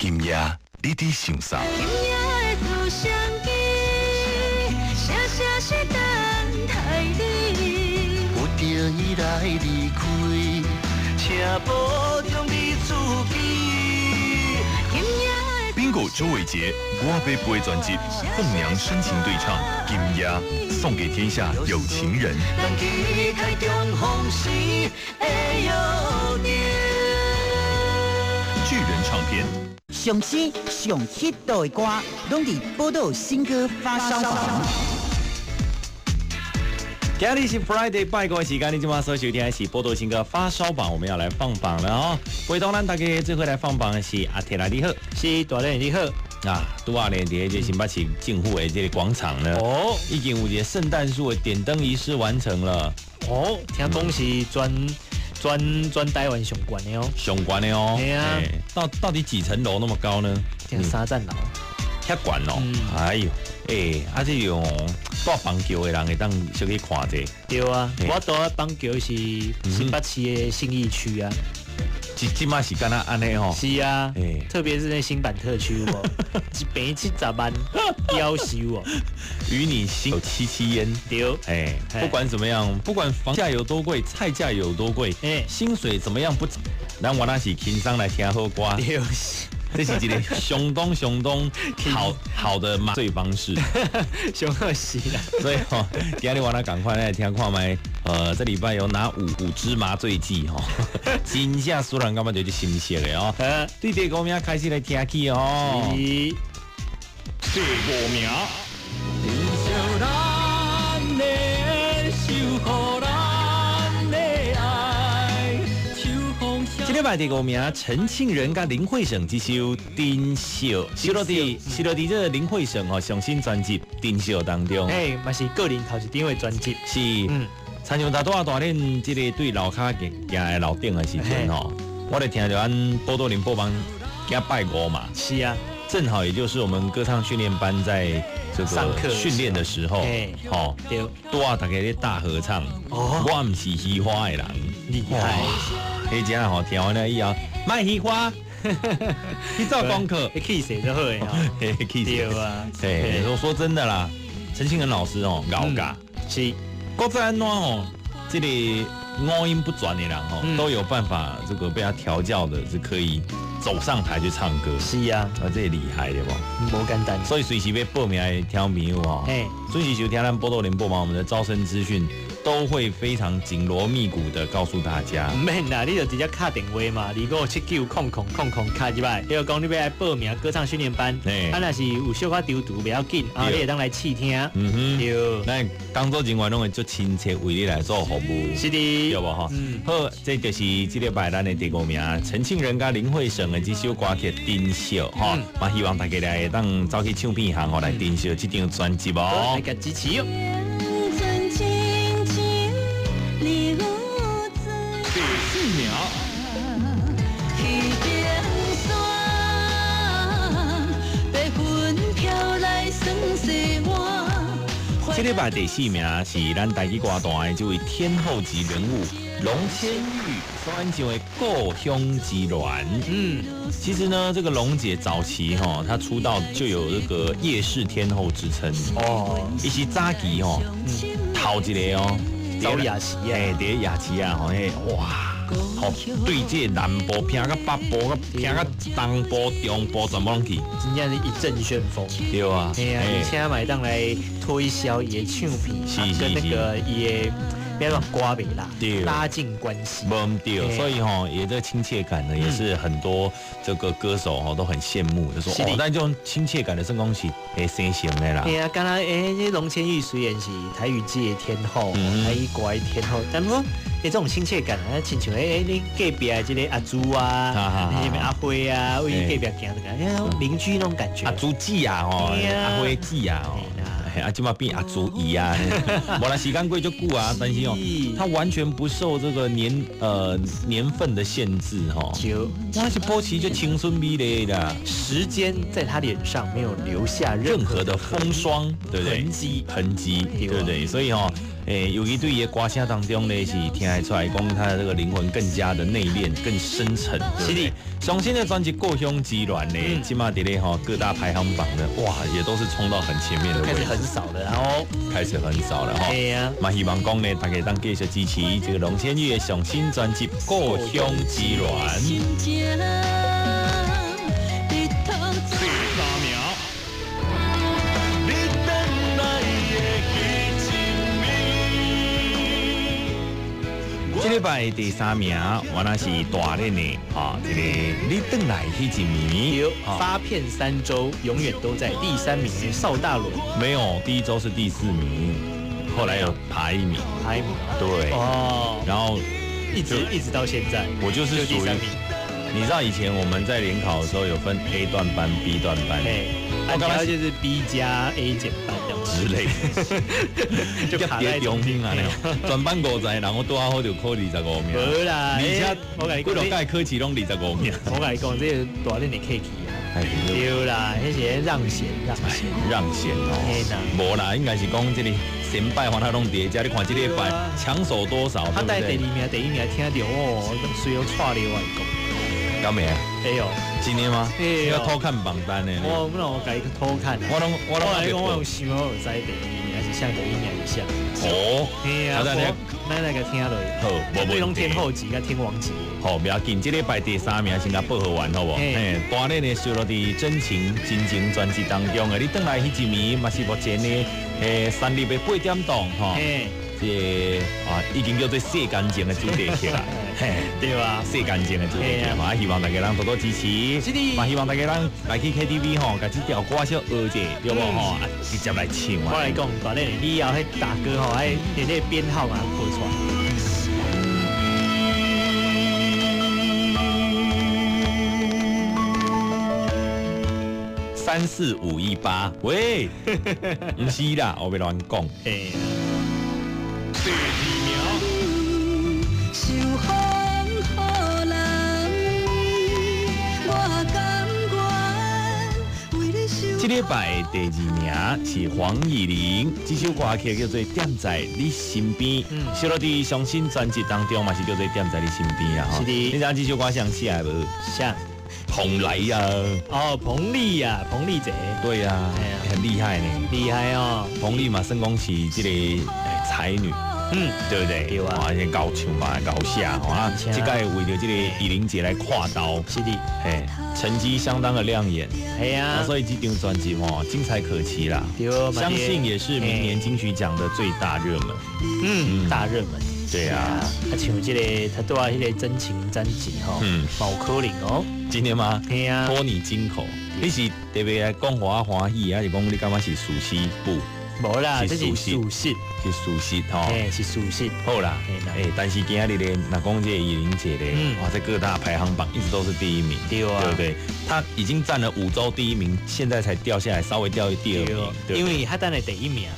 今夜你伫想啥？今夜的独相机，写写是等待你。有着伊来离开，请保重你自己。今夜宾果周伟杰，我被不会专辑，凤娘深情对唱《今夜》，送给天下有情人。咱期待重逢时会约定。巨人唱片。上新上 hit 的歌，拢伫报道新歌发烧榜。今日是 Friday 拜歌的时间，你今晚所收听的是报道新歌发烧榜，我们要来放榜了哦。为当咱大家最后来放榜的是阿铁拉你好，是大人你好。啊，拄啊咧伫这新北市政府的这个广场呢，哦，已经有一个圣诞树的点灯仪式完成了。哦，听讲是专台湾上悬的哦，上悬的哦。对啊到底几层楼那么高呢？听3层楼，遐悬哦。哎呦，这种住邦桥的人会当小去看者。对啊，我住的邦桥是新北市的信义区啊。即马是敢若安尼吼。是啊，特别是那新版特区哦，一平70万夭寿哦，与你心有戚焉。对，不管怎么样，不管房价有多贵，菜价有多贵，薪水怎么样不，咱我那是轻松来听好歌。对。这是一个相当好的麻醉方式，上好是啦。所以今日我来赶快来听看麦，这礼拜有哪五支麻醉剂哈，真正突然感觉就是新鲜的哦。对第五名开始来听起哦。第五名。今天排第五名，陈庆仁跟林慧省这首《丁秀》，收到伫这林慧省上新专辑《丁秀》当中。嘛是个人头一张的专辑。是，参像大练这个对老卡行的老顶的时阵我咧听着咱波多林波帮加拜五嘛。是啊，正好也就是我们歌唱训练班在这个训练的时候，对，多大家咧大合唱。我唔是喜花的人，厉害。迄只听完了以后，卖喜花，去做功课，气势就好诶气势对啊，对，说真的啦，陈庆仁老师搞尬，是，国在安怎这里五音不全的人都有办法，这个被他调教的，是可以走上台去唱歌。是啊，这厉害的不？无简单。所以随时要报名的挑朋友随时就听咱波多联播嘛，我们的招生资讯。都会非常紧锣密鼓的告诉大家。唔免啦，你就直接打电话嘛，25790000卡入来。你就讲你要来报名歌唱训练班，若是有小可丢不要紧，你会当来试听。对，咱工作人员拢会做亲切为你来做服务。是的，对不哈？好，这就是这礼拜咱的第五名，陈庆仁跟林慧省的这首歌曲《丁秀》哈，嘛希望大家来当走去唱片行来丁秀这张专辑哦，大家支持哦。这礼拜第4名是咱台语歌坛的这位天后级人物龙千玉所演唱的《故乡之恋》。其实呢，这个龙姐早期她出道就有这个夜市天后之称伊是早期头一个走雅琪伫雅琪哇！对这南部拼到北部，拼到东部、中部，全部拢去，真正是一阵旋风。对啊，而且买当来推销伊的唱片，跟那个伊的不要乱瓜尾啦，拉近关系。没对，所以也这个亲切感呢，也是很多这个歌手都很羡慕，就说但这种亲切感的圣恭喜生成的啦。对啊，刚才这龙千玉虽然是台语界天后，台语歌的天后，但不。这种亲切感啊，亲像你隔壁的这个阿朱啊，阿辉啊，为隔壁行的，邻居那种感觉。阿朱姊啊，阿辉姊啊，即马变阿朱姨啊，无啦时间过就久啊，但是他完全不受这个年份的限制哇，是波奇就青春美丽的，时间在他脸上没有留下任何的风霜，对不对？痕迹，对不对？所以尤其对伊的歌声当中呢，是听得出来，讲他的这个灵魂更加的内敛、更深沉，对不对？上新的专辑《故乡之恋》呢，起码在咧各大排行榜呢，哇，也都是冲到很前面的位置，开始很少了，然后开始很少了哈。对呀，嘛希望讲呢，大家当继续支持这个龙千玉的上新专辑《故乡之恋》。这礼拜第3名，我那是大练的这个你回来那一暝，发片3周，永远都在第3名的邵大伦。没有，第1周是第4名，后来有爬1名，对，然后一直到现在，我就是属于第3名。你知道以前我们在联考的时候有分 A 段班、B 段班，我刚才就是 B 加 A 减半这样之类的，就卡在中间啊，全班50人，我多好就考25名。没啦，而且我跟你讲，几届考试拢25名。我跟你讲，这个大练的 K K 啊，对啦，那些让贤哦，无啦，应该是讲这里先拜还他拢叠加，你看这礼拜抢手多少，他对不对？第1名听到哦，随后串了外公。搞没啊？哎呦，今天吗？要偷看榜单呢。我改一个偷看。我来讲，我有想我有在第1名，还是像第1名以下。哦，哎呀，咱那个听落，好，无问题。用天后级跟天王级。好，不要紧，这礼拜第3名先甲报告完，好不？大练呢收录伫真情真情专辑当中的，你回来迄一暝嘛是目前呢3日的8点档哈。已经叫做世间情的主题曲啦，对吧？世间情的主题曲嘛，希望大家多多支持，嘛希望大家来去 KTV 吼，把这条歌小学者，对不吼？直接来唱啊！我来讲，大练你要迄大哥吼，迄连那编号嘛报出来。34518，喂，不是啦，我别乱讲。这礼拜第2名是黄义玲，这首歌曲叫做《踮在你身边》，收录伫上新专辑当中嘛是叫做《踮在你身边》啊。是的，你知道这首歌像写的无？像彭来呀。哦，彭丽呀，彭丽姐。对呀，很厉害呢。厉害哦，彭丽嘛，算讲是这个才女。对不对？对啊，而且高唱嘛，高写啊，这个为了这个义玲姐来跨刀，是的，成绩相当的亮眼，啊，所以这张专辑精彩可期啦，相信也是明年金曲奖的最大热门，大热门，对啊，像这个他对啊，那个真情专辑毛可能哦，今天吗？啊，托你金口，你是特别来讲我欢喜，还是讲你感觉是熟悉不？无啦，这是属实，是属实吼，是属实。好啦，但是今日咧，那讲这义玲姐咧，哇，在各大排行榜一直都是第1名，对不对？她已经占了5周第1名，现在才掉下来，稍微掉第2名，因为她占了第1名，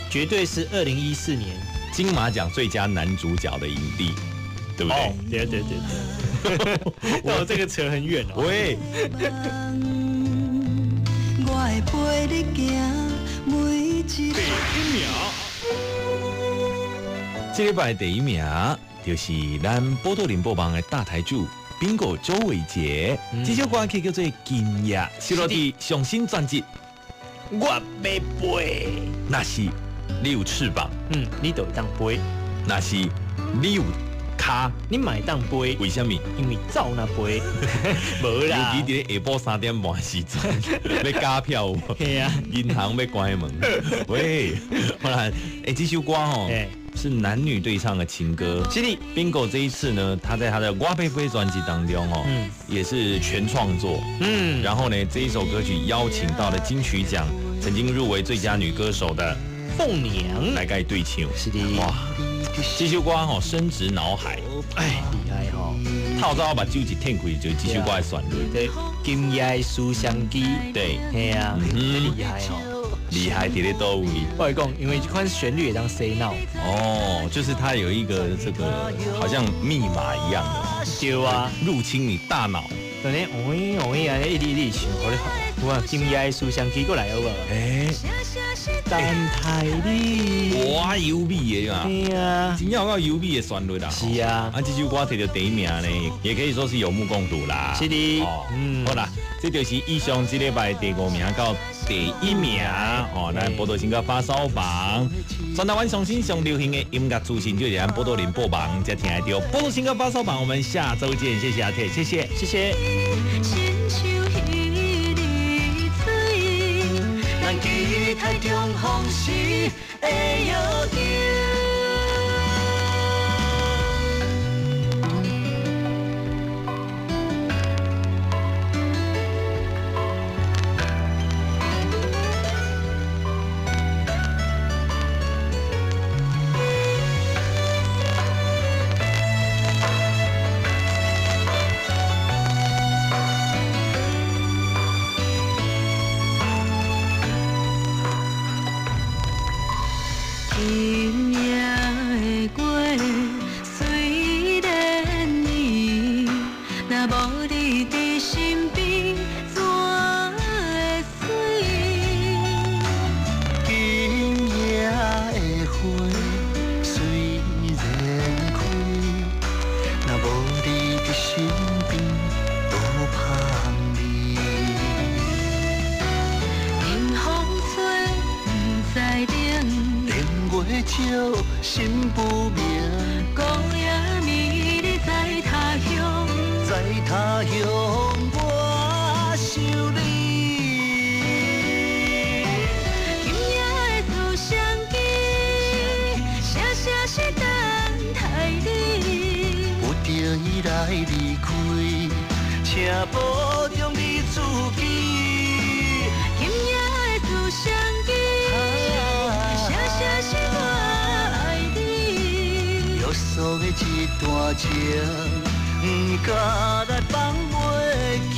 绝对是2014年金马奖最佳男主角的影帝，对不对？对。我这个扯很远哦。喂。第1名，这礼拜第1名就是咱波多连播帮的大台柱Bingo周伟杰，这首歌曲叫做《今夜》，收录伫上新专辑《我要飞》，那是你有翅膀，你就会当飞；那是你有脚，你买当飞。为什么？因为走那飞，无啦。尤其伫下晡3点半时阵，要加票有？系啊，银行要关门。喂，好啦，这首歌是男女对唱的情歌。是的 ，Bingo 这一次呢，他在他的《我要飞》专辑当中也是全创作。然后呢，这一首歌曲邀请到了金曲奖曾经入围最佳女歌手的凤娘来跟对唱。是的，哇，这首歌深植脑海，厉害透早把酒一舔开，就是这首歌的旋律。对，今夜思相机，对，嘿啊，厉害厉害在咧倒位？我讲，因为这款旋律也当 say now。就是它有一个这个好像密码一样的，对啊，入侵你大脑。对呢，一直想，我今夜思相机过来好不好？等待你。哇，优美的嘛，对啊，真正有优美的旋律啦。是啊，这首歌摕到第一名呢，也可以说是有目共睹啦。是的，好啦，这就是以上这礼拜第5名到第1名哦。咱波多新歌发烧榜，全台湾上新上流行的音乐资讯，就是咱波多联播榜，再听到波多新歌发烧榜，我们下周见，谢谢阿铁，谢谢，谢谢。亲像彼日水，咱期待重逢时会约定。今夜的月虽然圆，若无你伫身边，怎会水？今夜的花虽然开，若无你伫身边，多香味。冷风吹，不知冷。月照心不眠，孤夜暝你在他乡，在他乡我想你。今夜的思相机，写写是等待你。有着伊来离开，请保重你自己。今夜的思相机，写写是我爱你。约束的一段情，不敢来放袂记。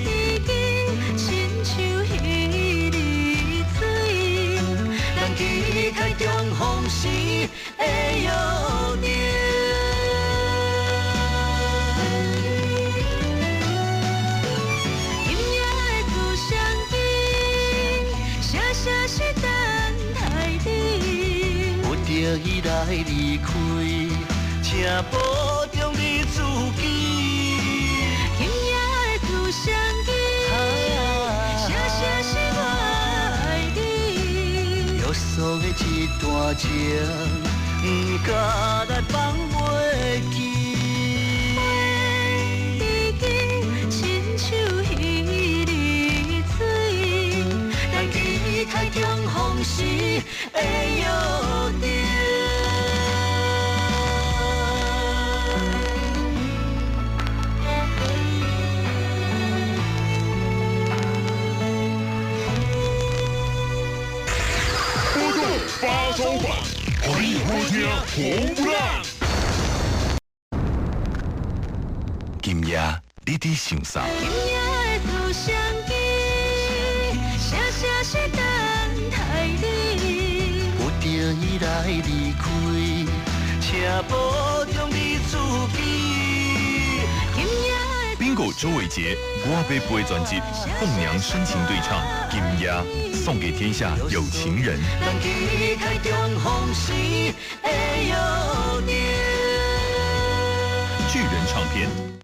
已经亲像彼日水，咱期待重逢时会约定。今夜的思相机，写写是等待你。有着伊来离开，请保重你自己。今夜的思相机，写写是我爱你。约束的一段情，不敢来放袂记。已经亲像彼日水，咱期待重逢时会约定。波动发烧榜，欢迎收听红不让。今夜你伫想啥？今夜的思相机，写写是等待你。有着伊来离开，请保重你自己。今夜Bingo 周伟杰我被不会专辑凤娘深情对唱《今夜》送给天下有情人。咱期待重逢时会约定。巨人唱片。